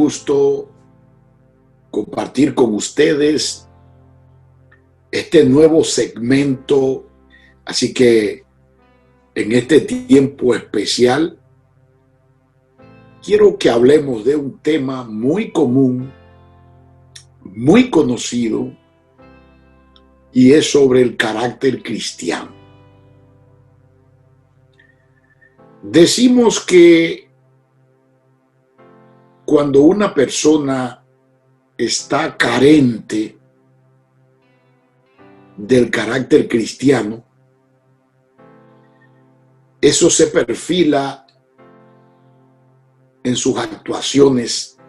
gusto compartir con ustedes este nuevo segmento. Así que en este tiempo especial quiero que hablemos de un tema muy común, muy conocido, y es sobre el carácter cristiano. Decimos que cuando una persona está carente del carácter cristiano, eso se perfila en sus actuaciones,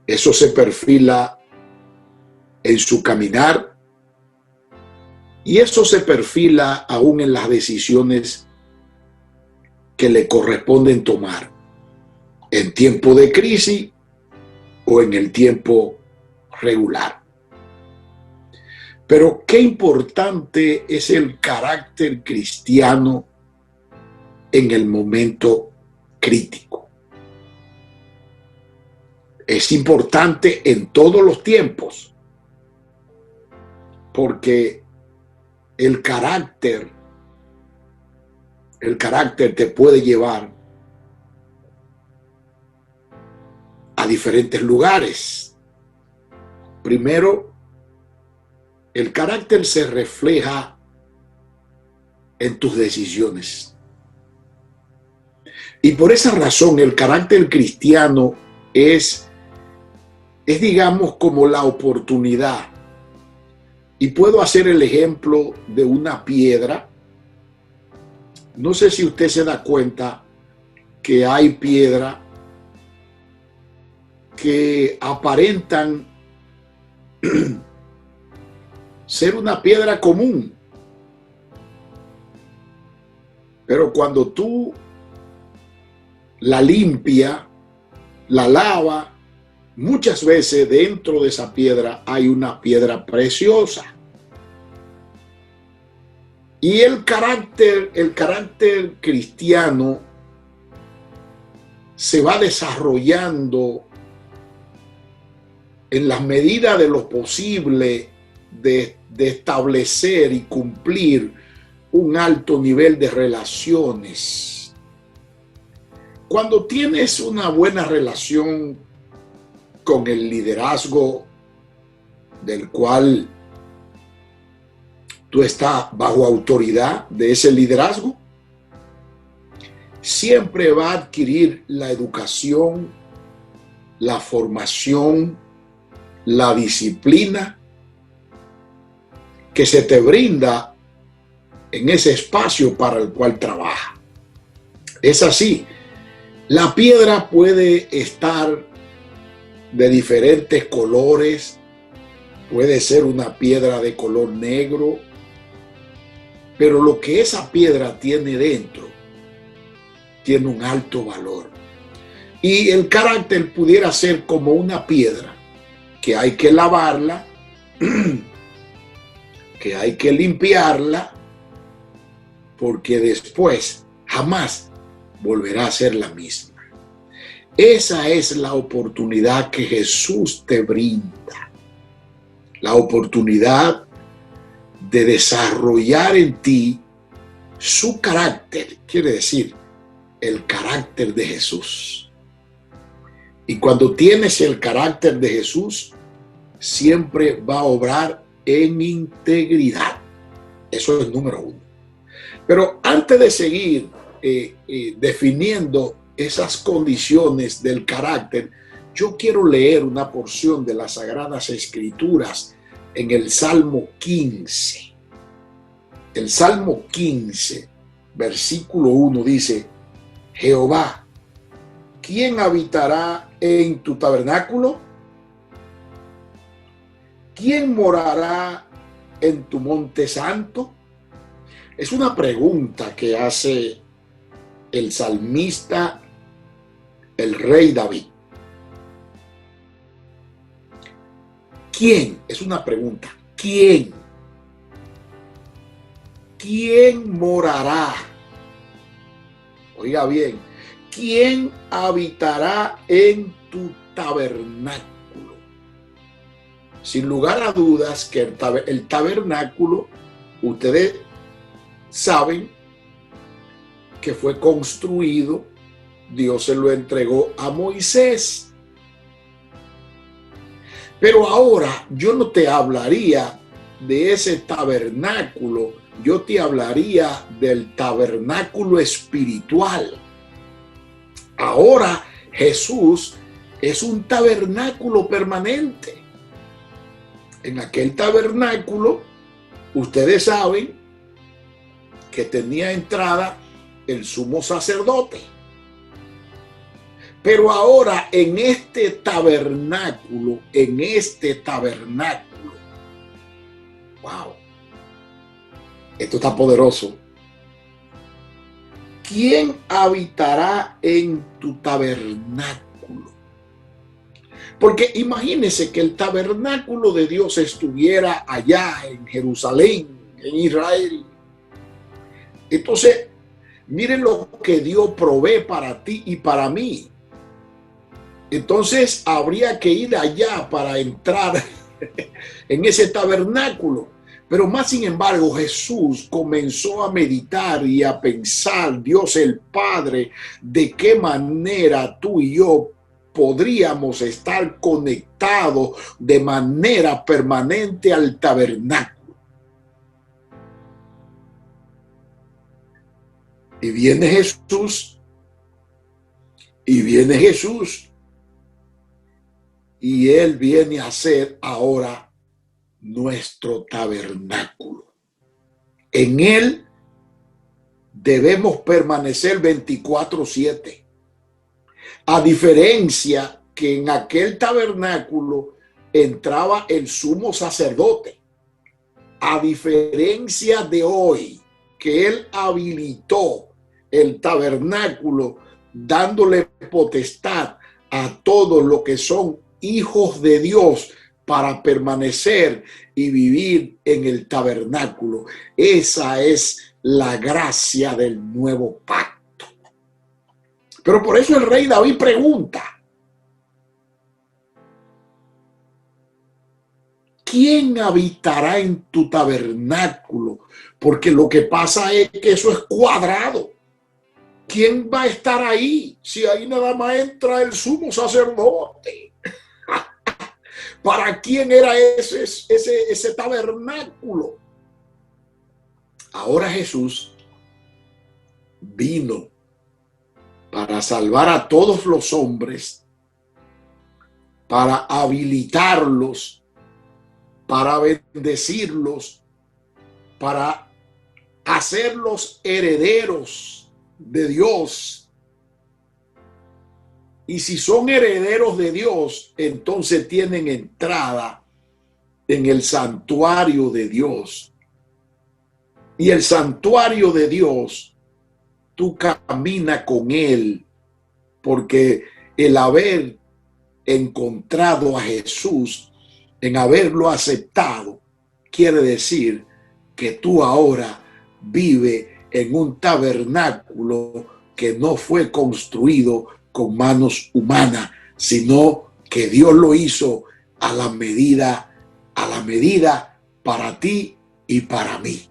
eso se perfila en su caminar y eso se perfila aún en las decisiones que le corresponden tomar en tiempo de crisis o en el tiempo regular. Pero qué importante es el carácter cristiano en el momento crítico. Es importante en todos los tiempos, porque el carácter te puede llevar a diferentes lugares. Primero, el carácter se refleja en tus decisiones. Y por esa razón el carácter cristiano es digamos como la oportunidad. Y puedo hacer el ejemplo de una piedra. No sé si usted se da cuenta que hay piedra que aparentan ser una piedra común, pero cuando tú la limpias, la lavas, muchas veces dentro de esa piedra hay una piedra preciosa. Y el carácter cristiano se va desarrollando en la medida de lo posible de establecer y cumplir un alto nivel de relaciones. Cuando tienes una buena relación con el liderazgo del cual tú estás bajo autoridad de ese liderazgo, siempre va a adquirir la educación, la formación, la disciplina que se te brinda en ese espacio para el cual trabaja. Es así. La piedra puede estar de diferentes colores, puede ser una piedra de color negro, pero lo que esa piedra tiene dentro tiene un alto valor. Y el carácter pudiera ser como una piedra que hay que lavarla, que hay que limpiarla, porque después jamás volverá a ser la misma. Esa es la oportunidad que Jesús te brinda, la oportunidad de desarrollar en ti su carácter, quiere decir, el carácter de Jesús. Y cuando tienes el carácter de Jesús, siempre va a obrar en integridad. Eso es número uno. Pero antes de seguir definiendo esas condiciones del carácter, yo quiero leer una porción de las Sagradas Escrituras en el Salmo 15. El Salmo 15, versículo 1 dice: Jehová, ¿quién habitará en tu tabernáculo? ¿Quién morará en tu monte santo? Es una pregunta que hace el salmista, el rey David. ¿Quién? Es una pregunta. ¿Quién? ¿Quién morará? Oiga bien, ¿quién habitará en tu tabernáculo. Sin lugar a dudas que el tabernáculo, ustedes saben que fue construido, Dios se lo entregó a Moisés. Pero ahora yo no te hablaría de ese tabernáculo, yo te hablaría del tabernáculo espiritual. Ahora Jesús es un tabernáculo permanente. En aquel tabernáculo, ustedes saben que tenía entrada el sumo sacerdote. Pero ahora en este tabernáculo, wow, esto está poderoso. ¿Quién habitará en tu tabernáculo? Porque imagínense que el tabernáculo de Dios estuviera allá en Jerusalén, en Israel. Entonces, miren lo que Dios provee para ti y para mí. Entonces, habría que ir allá para entrar en ese tabernáculo. Pero más sin embargo, Jesús comenzó a meditar y a pensar, Dios el Padre, de qué manera tú y yo podríamos estar conectados de manera permanente al tabernáculo. Y viene Jesús, y Él viene a ser ahora nuestro tabernáculo. En Él debemos permanecer 24/7. A diferencia que en aquel tabernáculo entraba el sumo sacerdote. A diferencia de hoy, que Él habilitó el tabernáculo dándole potestad a todos los que son hijos de Dios para permanecer y vivir en el tabernáculo. Esa es la gracia del nuevo pacto. Pero por eso el rey David pregunta: ¿quién habitará en tu tabernáculo? Porque lo que pasa es que eso es cuadrado. ¿Quién va a estar ahí si ahí nada más entra el sumo sacerdote? ¿Para quién era ese tabernáculo? Ahora Jesús vino para salvar a todos los hombres, para habilitarlos, para bendecirlos, para hacerlos herederos de Dios. Y si son herederos de Dios, entonces tienen entrada en el santuario de Dios. Y el santuario de Dios, tú caminas con Él, porque el haber encontrado a Jesús, en haberlo aceptado, quiere decir que tú ahora vives en un tabernáculo que no fue construido con manos humanas, sino que Dios lo hizo a la medida para ti y para mí.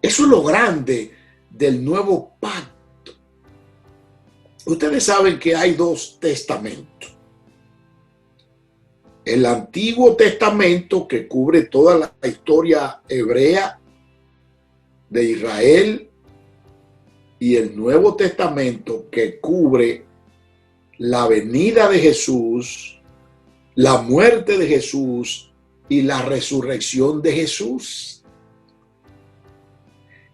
Eso es lo grande del nuevo pacto. Ustedes saben que hay dos testamentos. El Antiguo Testamento, que cubre toda la historia hebrea de Israel, y el Nuevo Testamento, que cubre la venida de Jesús, la muerte de Jesús y la resurrección de Jesús.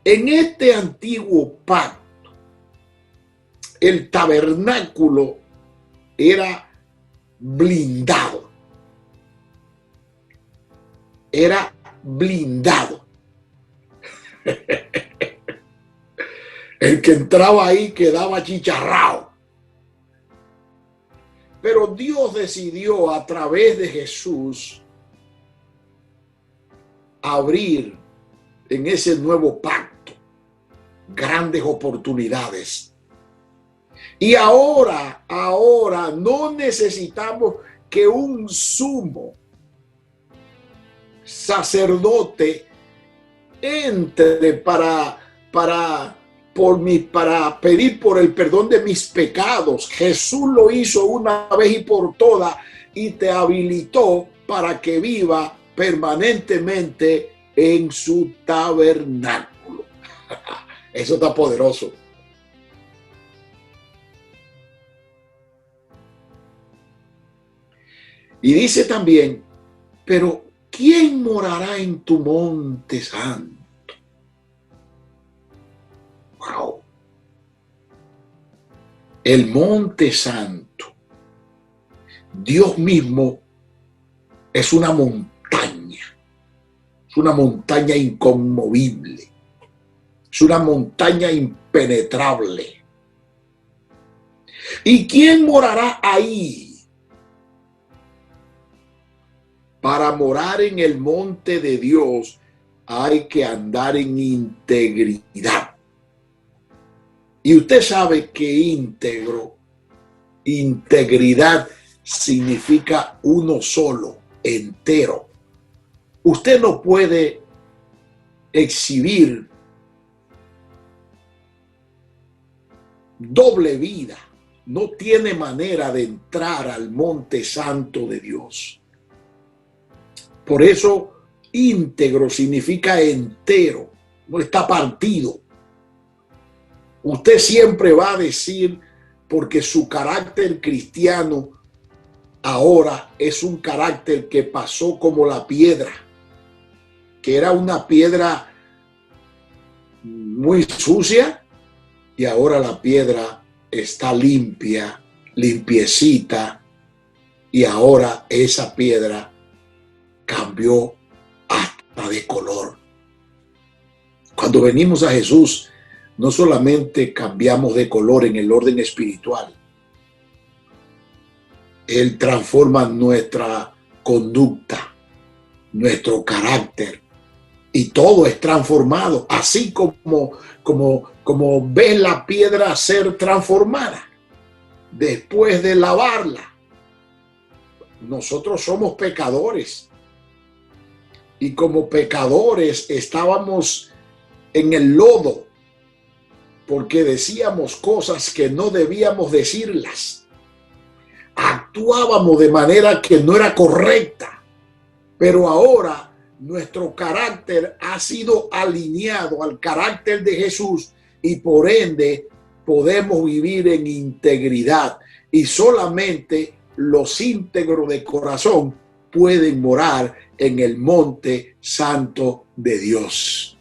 En este antiguo pacto, el tabernáculo era blindado. Era blindado. El que entraba ahí quedaba chicharrado. Pero Dios decidió a través de Jesús abrir en ese nuevo pacto grandes oportunidades. Y ahora no necesitamos que un sumo sacerdote entre para pedir por el perdón de mis pecados. Jesús lo hizo una vez y por todas y te habilitó para que viva permanentemente en su tabernáculo. Eso está poderoso. Y dice también, pero ¿quién morará en tu monte santo? Wow. El monte santo. Dios mismo es una montaña. Es una montaña inconmovible. Es una montaña impenetrable. ¿Y quién morará ahí? Para morar en el monte de Dios hay que andar en integridad. Y usted sabe que integridad significa uno solo, entero. Usted no puede exhibir doble vida. No tiene manera de entrar al monte santo de Dios. Por eso, íntegro significa entero, no está partido. Usted siempre va a decir, porque su carácter cristiano ahora es un carácter que pasó como la piedra, que era una piedra muy sucia y ahora la piedra está limpia, limpiecita, y ahora esa piedra cambió hasta de color. Cuando venimos a Jesús, no solamente cambiamos de color en el orden espiritual, Él transforma nuestra conducta, nuestro carácter, y todo es transformado, así como ves la piedra ser transformada después de lavarla. Nosotros somos pecadores. Y como pecadores estábamos en el lodo porque decíamos cosas que no debíamos decirlas. Actuábamos de manera que no era correcta. Pero ahora nuestro carácter ha sido alineado al carácter de Jesús y por ende podemos vivir en integridad. Y solamente los íntegros de corazón pueden morar en el monte santo de Dios.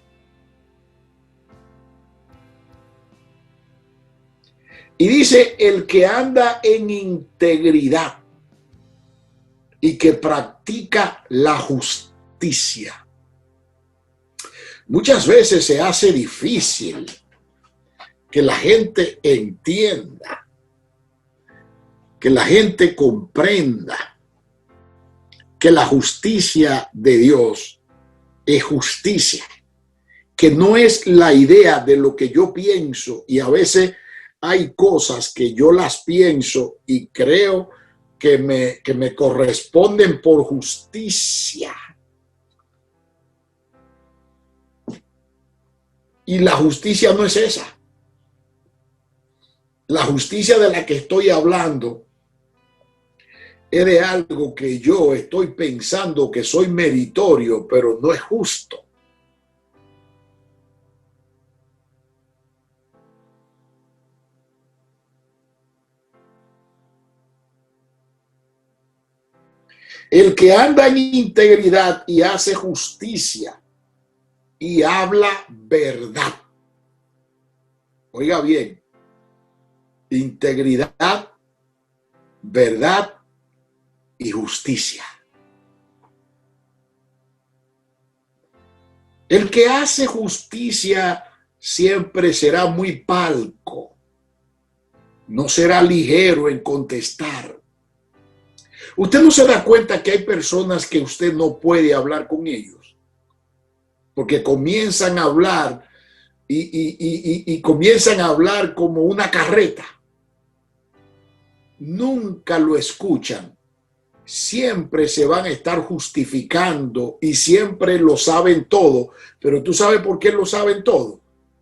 Y dice, el que anda en integridad y que practica la justicia. Muchas veces se hace difícil que la gente entienda, que la gente comprenda que la justicia de Dios es justicia, que no es la idea de lo que yo pienso, y a veces hay cosas que yo las pienso y creo que me corresponden por justicia. Y la justicia no es esa. La justicia de la que estoy hablando es de algo que yo estoy pensando que soy meritorio, pero no es justo. El que anda en integridad y hace justicia y habla verdad. Oiga bien, integridad, verdad y justicia. El que hace justicia siempre será muy palco, no será ligero en contestar. Usted no se da cuenta que hay personas que usted no puede hablar con ellos, porque comienzan a hablar y comienzan a hablar como una carreta. nunca lo escuchan. Siempre se van a estar justificando y siempre lo saben todo. Pero ¿tú sabes por qué lo saben todo?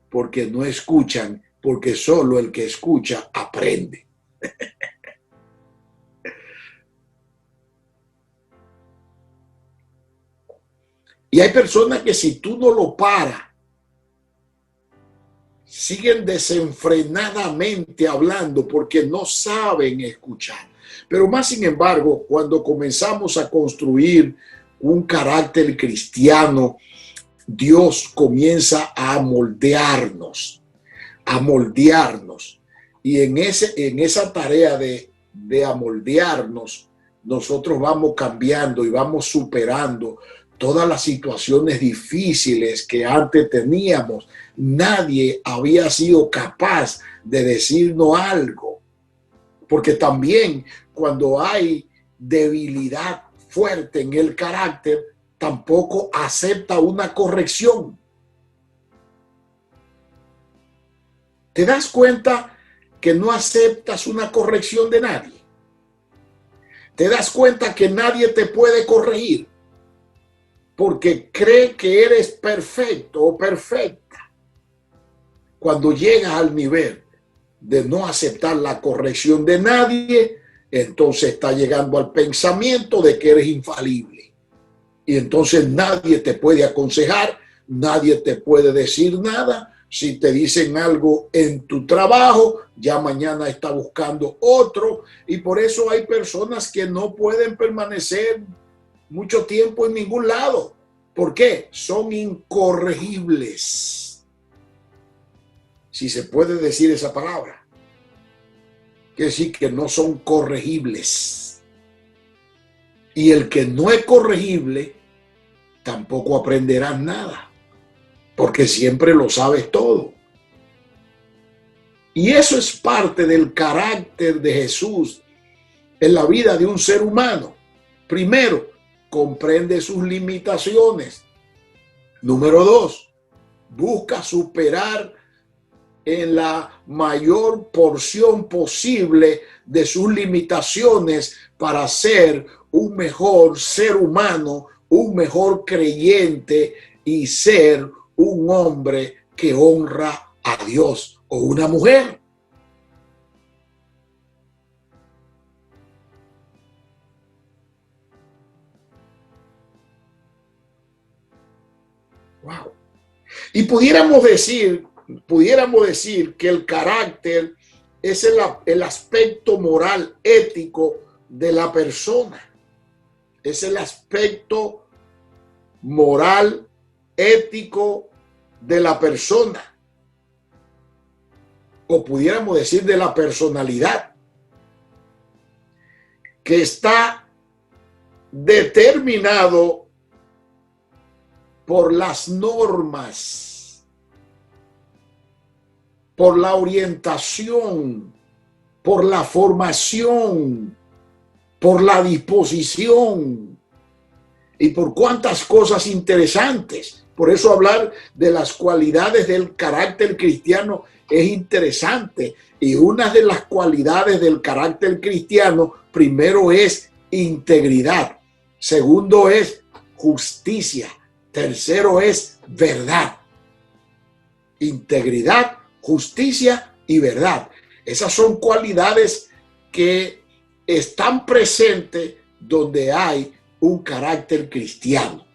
Porque no escuchan, porque solo el que escucha aprende. Y hay personas que si tú no lo paras, siguen desenfrenadamente hablando porque no saben escuchar. Pero más sin embargo, cuando comenzamos a construir un carácter cristiano, Dios comienza a moldearnos, a moldearnos. Y en esa tarea de amoldearnos, nosotros vamos cambiando y vamos superando todas las situaciones difíciles que antes teníamos. Nadie había sido capaz de decirnos algo, porque también cuando hay debilidad fuerte en el carácter, tampoco acepta una corrección. ¿Te das cuenta que no aceptas una corrección de nadie? ¿Te das cuenta que nadie te puede corregir? Porque cree que eres perfecto o perfecta. Cuando llegas al nivel de no aceptar la corrección de nadie, entonces está llegando al pensamiento de que eres infalible. Y entonces nadie te puede aconsejar, nadie te puede decir nada. Si te dicen algo en tu trabajo, ya mañana está buscando otro. Y por eso hay personas que no pueden permanecer mucho tiempo en ningún lado. ¿Por qué? Son incorregibles. Si se puede decir esa palabra. Quiere decir que no son corregibles. Y el que no es corregible, tampoco aprenderá nada. Porque siempre lo sabes todo. Y eso es parte del carácter de Jesús en la vida de un ser humano. Primero, comprende sus limitaciones. Número 2, busca superar en la mayor porción posible de sus limitaciones para ser un mejor ser humano, un mejor creyente y ser un hombre que honra a Dios o una mujer. Wow. Y pudiéramos decir que el carácter es el aspecto moral, ético de la persona. Es el aspecto moral, ético de la persona. O pudiéramos decir de la personalidad, que está determinado por las normas, por la orientación, por la formación, por la disposición y por cuantas cosas interesantes. Por eso hablar de las cualidades del carácter cristiano es interesante. Y una de las cualidades del carácter cristiano, primero es integridad, segundo es justicia, tercero es verdad. Integridad, justicia y verdad. Esas son cualidades que están presentes donde hay un carácter cristiano.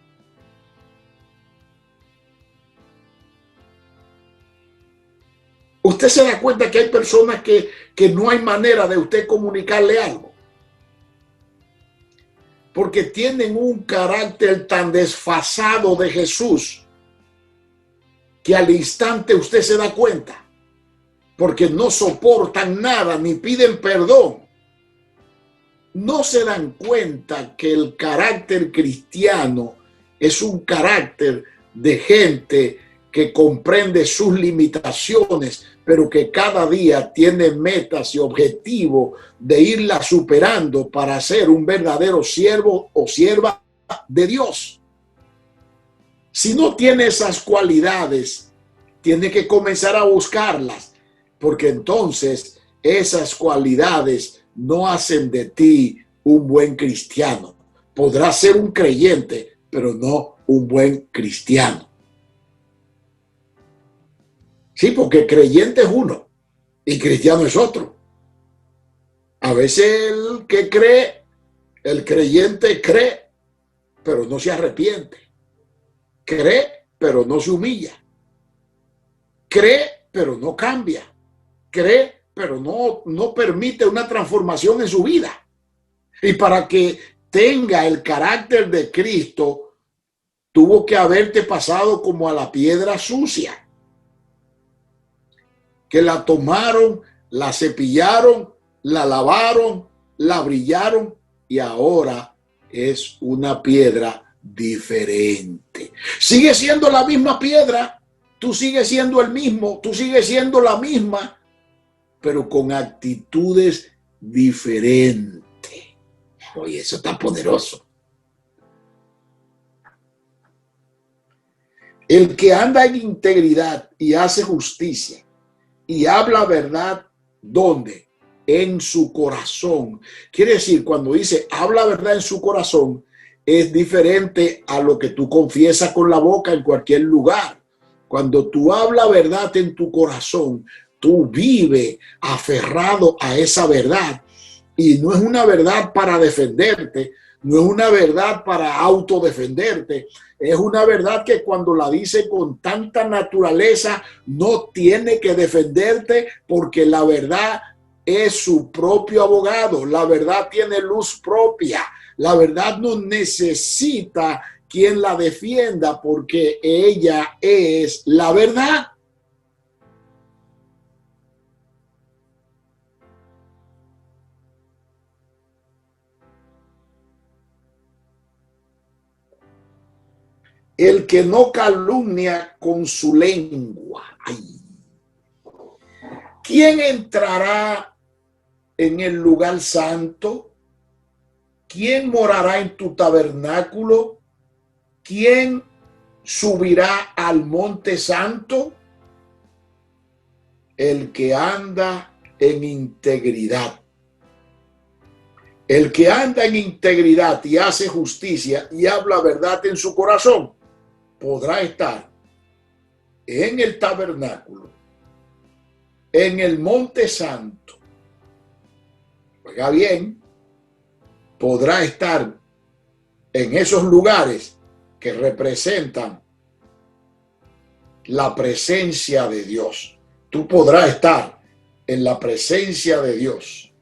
Usted se da cuenta que hay personas que no hay manera de usted comunicarle algo, porque tienen un carácter tan desfasado de Jesús que al instante usted se da cuenta, porque no soportan nada ni piden perdón. No se dan cuenta que el carácter cristiano es un carácter de gente que comprende sus limitaciones, pero que cada día tiene metas y objetivos de irla superando para ser un verdadero siervo o sierva de Dios. Si no tiene esas cualidades, tiene que comenzar a buscarlas, porque entonces esas cualidades no hacen de ti un buen cristiano. Podrás ser un creyente, pero no un buen cristiano. Sí, porque creyente es uno y cristiano es otro. A veces el que cree, el creyente cree, pero no se arrepiente. Cree, pero no se humilla. Cree, pero no cambia. Cree, pero no permite una transformación en su vida. Y para que tenga el carácter de Cristo, tuvo que haberte pasado como a la piedra sucia, que la tomaron, la cepillaron, la lavaron, la brillaron y ahora es una piedra diferente. Sigue siendo la misma piedra, tú sigues siendo el mismo, tú sigues siendo la misma, pero con actitudes diferentes. Oye, eso está poderoso. El que anda en integridad y hace justicia y habla verdad, ¿dónde? En su corazón. Quiere decir, cuando dice habla verdad en su corazón, es diferente a lo que tú confiesas con la boca en cualquier lugar. Cuando tú hablas verdad en tu corazón, tú vives aferrado a esa verdad. Y no es una verdad para defenderte, no es una verdad para autodefenderte, es una verdad que cuando la dice con tanta naturaleza no tiene que defenderte porque la verdad es su propio abogado, la verdad tiene luz propia, la verdad no necesita quien la defienda porque ella es la verdad. El que no calumnia con su lengua. Ay. ¿Quién entrará en el lugar santo? ¿Quién morará en tu tabernáculo? ¿Quién subirá al monte santo? El que anda en integridad. El que anda en integridad y hace justicia y habla verdad en su corazón, podrá estar en el tabernáculo, en el monte santo. Oiga bien, podrá estar en esos lugares que representan la presencia de Dios. Tú podrás estar en la presencia de Dios.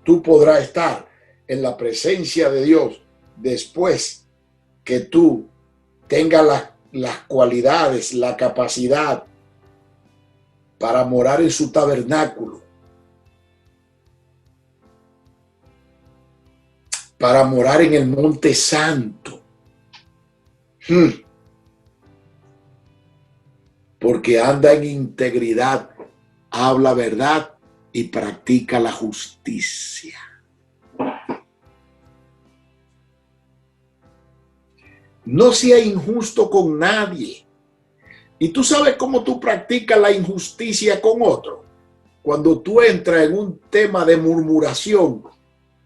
Tú podrás estar en la presencia de Dios después que tú tengas las cualidades, la capacidad para morar en su tabernáculo, para morar en el monte santo. Porque anda en integridad, habla verdad y practica la justicia. No sea injusto con nadie. Y tú sabes cómo tú practicas la injusticia con otro. Cuando tú entras en un tema de murmuración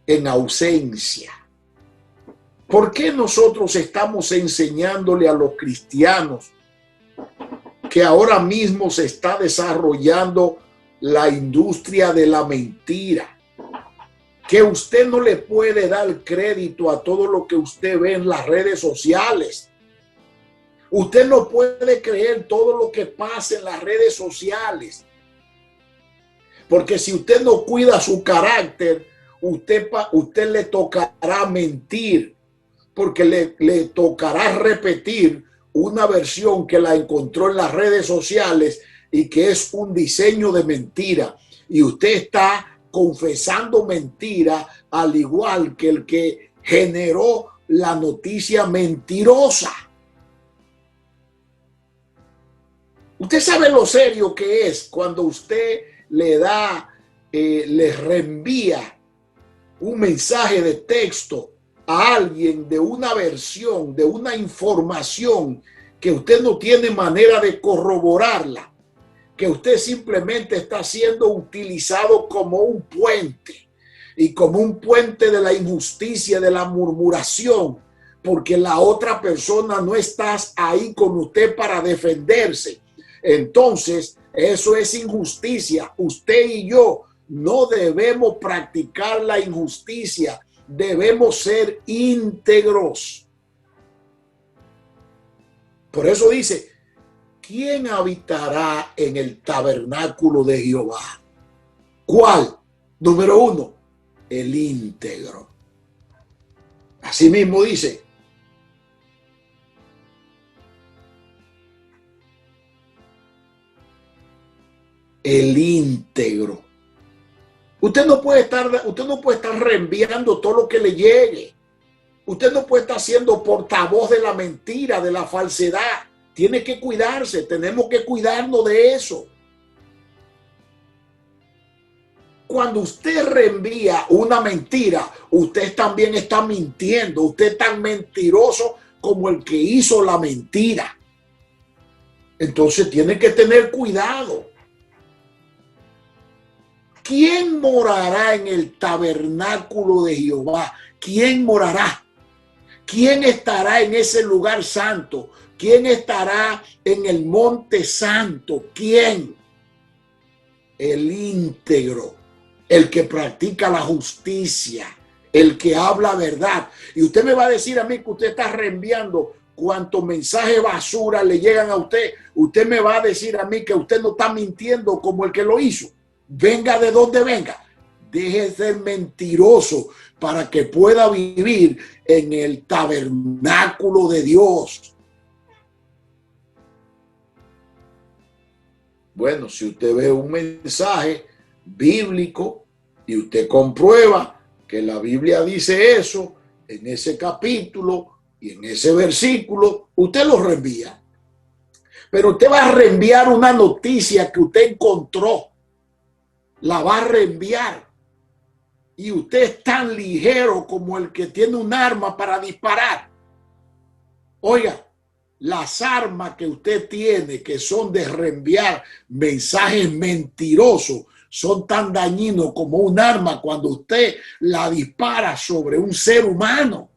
en ausencia. ¿Por qué nosotros estamos enseñándole a los cristianos que ahora mismo se está desarrollando la industria de la mentira? Que usted no le puede dar crédito a todo lo que usted ve en las redes sociales. Usted no puede creer todo lo que pasa en las redes sociales. Porque si usted no cuida su carácter, usted le tocará mentir. Porque le tocará repetir una versión que la encontró en las redes sociales y que es un diseño de mentira. Y usted está confesando mentira, al igual que el que generó la noticia mentirosa. Usted sabe lo serio que es cuando usted le reenvía un mensaje de texto a alguien de una versión, de una información que usted no tiene manera de corroborarla, que usted simplemente está siendo utilizado como un puente. y como un puente de la injusticia, de la murmuración, porque la otra persona no está ahí con usted para defenderse. Entonces, eso es injusticia. Usted y yo no debemos practicar la injusticia. Debemos ser íntegros. Por eso dice, ¿quién habitará en el tabernáculo de Jehová? ¿Cuál? Número 1, el íntegro. Asimismo dice, el íntegro. Usted no puede estar reenviando todo lo que le llegue. Usted no puede estar siendo portavoz de la mentira, de la falsedad. Tiene que cuidarse, tenemos que cuidarnos de eso. Cuando usted reenvía una mentira, usted también está mintiendo. Usted es tan mentiroso como el que hizo la mentira. Entonces tiene que tener cuidado. ¿Quién morará en el tabernáculo de Jehová? ¿Quién morará? ¿Quién estará en ese lugar santo? ¿Quién estará en el monte santo? ¿Quién? El íntegro, el que practica la justicia, el que habla verdad. Y usted me va a decir a mí que usted está reenviando cuantos mensajes basura le llegan a usted. Usted me va a decir a mí que usted no está mintiendo como el que lo hizo. Venga de donde venga. Deje de ser mentiroso para que pueda vivir en el tabernáculo de Dios. Bueno, si usted ve un mensaje bíblico y usted comprueba que la Biblia dice eso en ese capítulo y en ese versículo, usted lo reenvía. Pero usted va a reenviar una noticia que usted encontró. La va a reenviar. Y usted es tan ligero como el que tiene un arma para disparar. Oiga, las armas que usted tiene, que son de reenviar mensajes mentirosos, son tan dañinos como un arma cuando usted la dispara sobre un ser humano.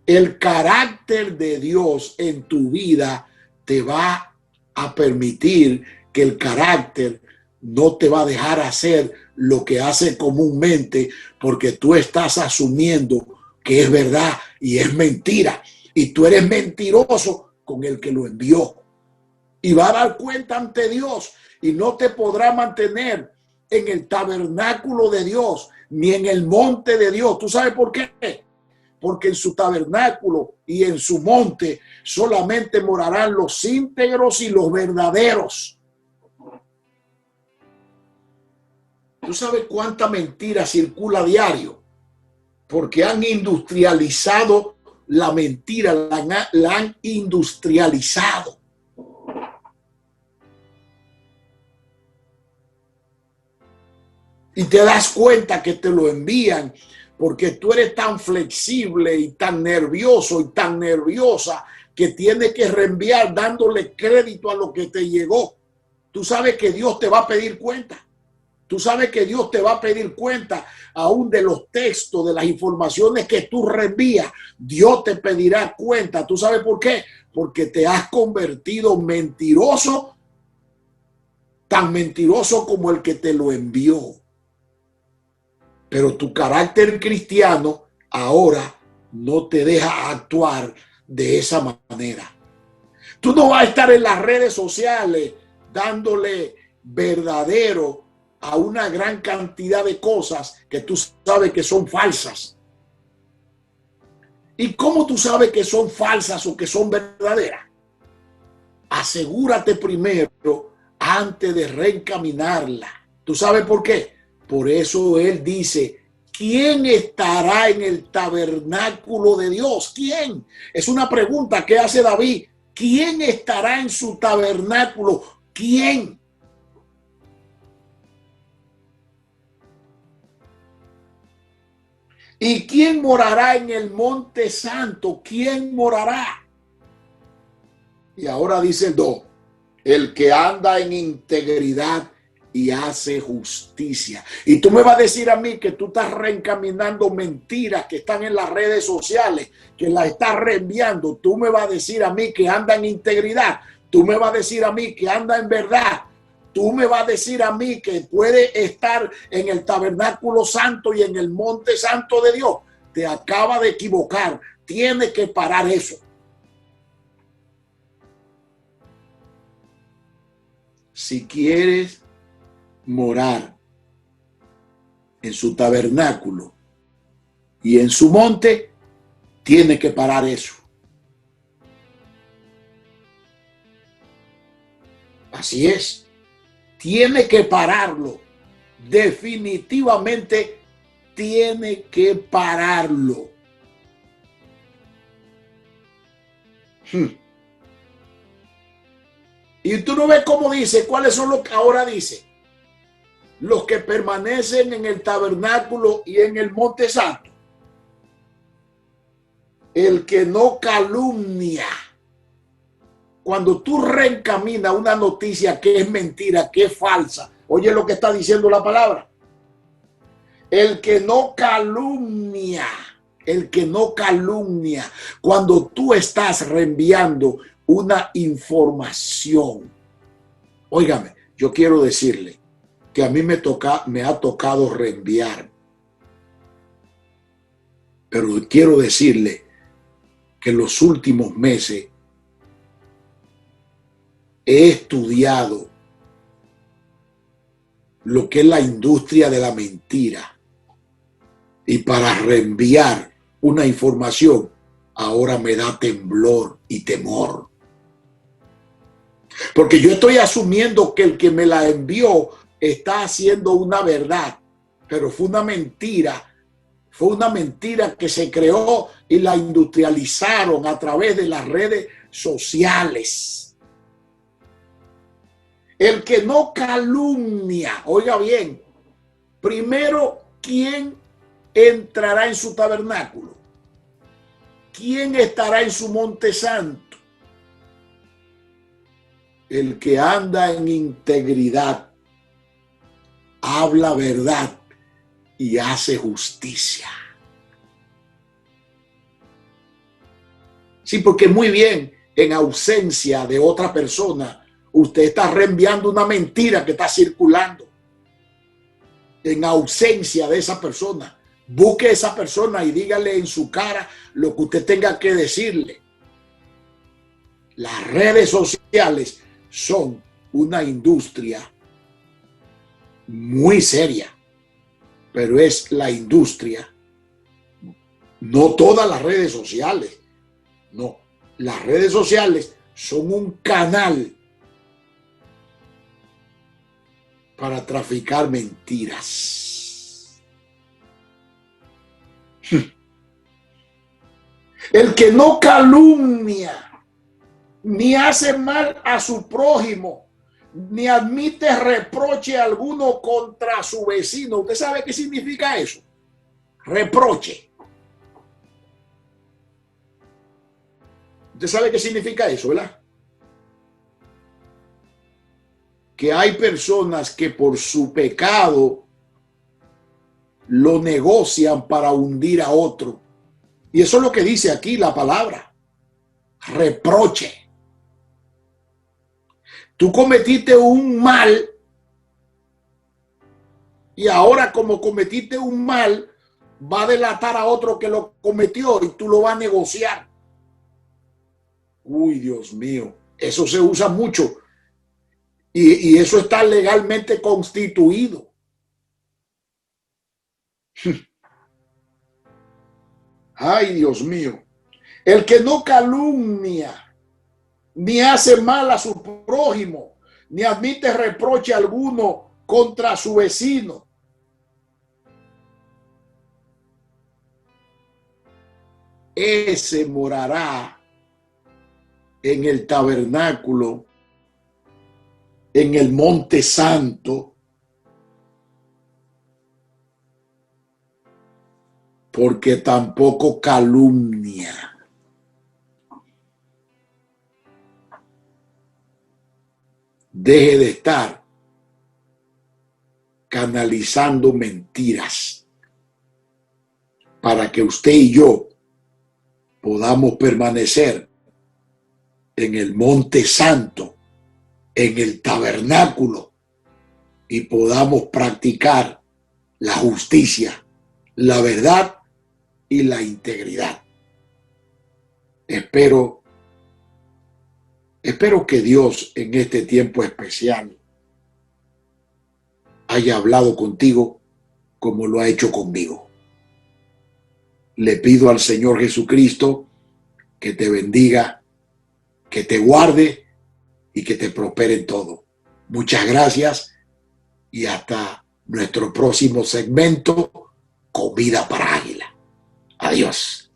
El carácter de Dios en tu vida te va a permitir que el carácter no te va a dejar hacer lo que hace comúnmente, porque tú estás asumiendo que es verdad y es mentira. Y tú eres mentiroso con el que lo envió. Y va a dar cuenta ante Dios y no te podrá mantener en el tabernáculo de Dios ni en el monte de Dios. ¿Tú sabes por qué? Porque en su tabernáculo y en su monte solamente morarán los íntegros y los verdaderos. ¿Tú sabes cuánta mentira circula a diario? Porque han industrializado la mentira, la han industrializado. Y te das cuenta que te lo envían porque tú eres tan flexible y tan nervioso y tan nerviosa que tienes que reenviar dándole crédito a lo que te llegó. Tú sabes que Dios te va a pedir cuenta. Tú sabes que Dios te va a pedir cuenta aún de los textos, de las informaciones que tú reenvías. Dios te pedirá cuenta. ¿Tú sabes por qué? Porque te has convertido mentiroso, tan mentiroso como el que te lo envió. Pero tu carácter cristiano ahora no te deja actuar de esa manera. Tú no vas a estar en las redes sociales dándole verdadero a una gran cantidad de cosas que tú sabes que son falsas. ¿Y cómo tú sabes que son falsas o que son verdaderas? Asegúrate primero antes de reencaminarla. ¿Tú sabes por qué? Por eso él dice, ¿quién estará en el tabernáculo de Dios? ¿Quién? Es una pregunta que hace David. ¿Quién estará en su tabernáculo? ¿Quién? ¿Y quién morará en el monte santo? ¿Quién morará? Y ahora dice el 2, el que anda en integridad y hace justicia. Y tú me vas a decir a mí que tú estás reencaminando mentiras que están en las redes sociales, que las estás reenviando. Tú me vas a decir a mí que anda en integridad. Tú me vas a decir a mí que anda en verdad. Tú me vas a decir a mí que puede estar en el tabernáculo santo y en el monte santo de Dios. Te acaba de equivocar. Tiene que parar eso. Si quieres morar en su tabernáculo y en su monte, tiene que parar eso. Así es. Tiene que pararlo. Definitivamente tiene que pararlo. Y tú no ves cómo dice, cuáles son los que ahora dice. Los que permanecen en el tabernáculo y en el monte santo. El que no calumnia. Cuando tú reencaminas una noticia que es mentira, que es falsa, oye lo que está diciendo la palabra. El que no calumnia, el que no calumnia, cuando tú estás reenviando una información. Óigame, yo quiero decirle que a mí me ha tocado reenviar, pero quiero decirle que en los últimos meses he estudiado lo que es la industria de la mentira. Y para reenviar una información, ahora me da temblor y temor. Porque yo estoy asumiendo que el que me la envió está haciendo una verdad, pero fue una mentira que se creó y la industrializaron a través de las redes sociales. El que no calumnia, oiga bien, primero, ¿quién entrará en su tabernáculo? ¿Quién estará en su monte santo? El que anda en integridad, habla verdad y hace justicia. Sí, porque muy bien, en ausencia de otra persona, usted está reenviando una mentira que está circulando. En ausencia de esa persona, busque a esa persona y dígale en su cara lo que usted tenga que decirle. Las redes sociales son una industria muy seria, pero es la industria, no todas las redes sociales, no, las redes sociales son un canal para traficar mentiras. El que no calumnia, ni hace mal a su prójimo, ni admite reproche alguno contra su vecino. ¿Usted sabe qué significa eso? Reproche. ¿Usted sabe qué significa eso, verdad? Que hay personas que por su pecado lo negocian para hundir a otro. Y eso es lo que dice aquí la palabra. Reproche. Tú cometiste un mal y ahora como cometiste un mal, va a delatar a otro que lo cometió y tú lo vas a negociar. Uy, Dios mío, eso se usa mucho y eso está legalmente constituido. Ay, Dios mío. El que no calumnia, ni hace mal a su prójimo, ni admite reproche alguno contra su vecino. Ese morará en el tabernáculo, en el monte santo, porque tampoco calumnia. deje de estar canalizando mentiras para que usted y yo podamos permanecer en el monte santo, en el tabernáculo, y podamos practicar la justicia, la verdad y la integridad. Espero que Dios en este tiempo especial haya hablado contigo como lo ha hecho conmigo. Le pido al Señor Jesucristo que te bendiga, que te guarde y que te prospere en todo. Muchas gracias y hasta nuestro próximo segmento, Comida para Águila. Adiós.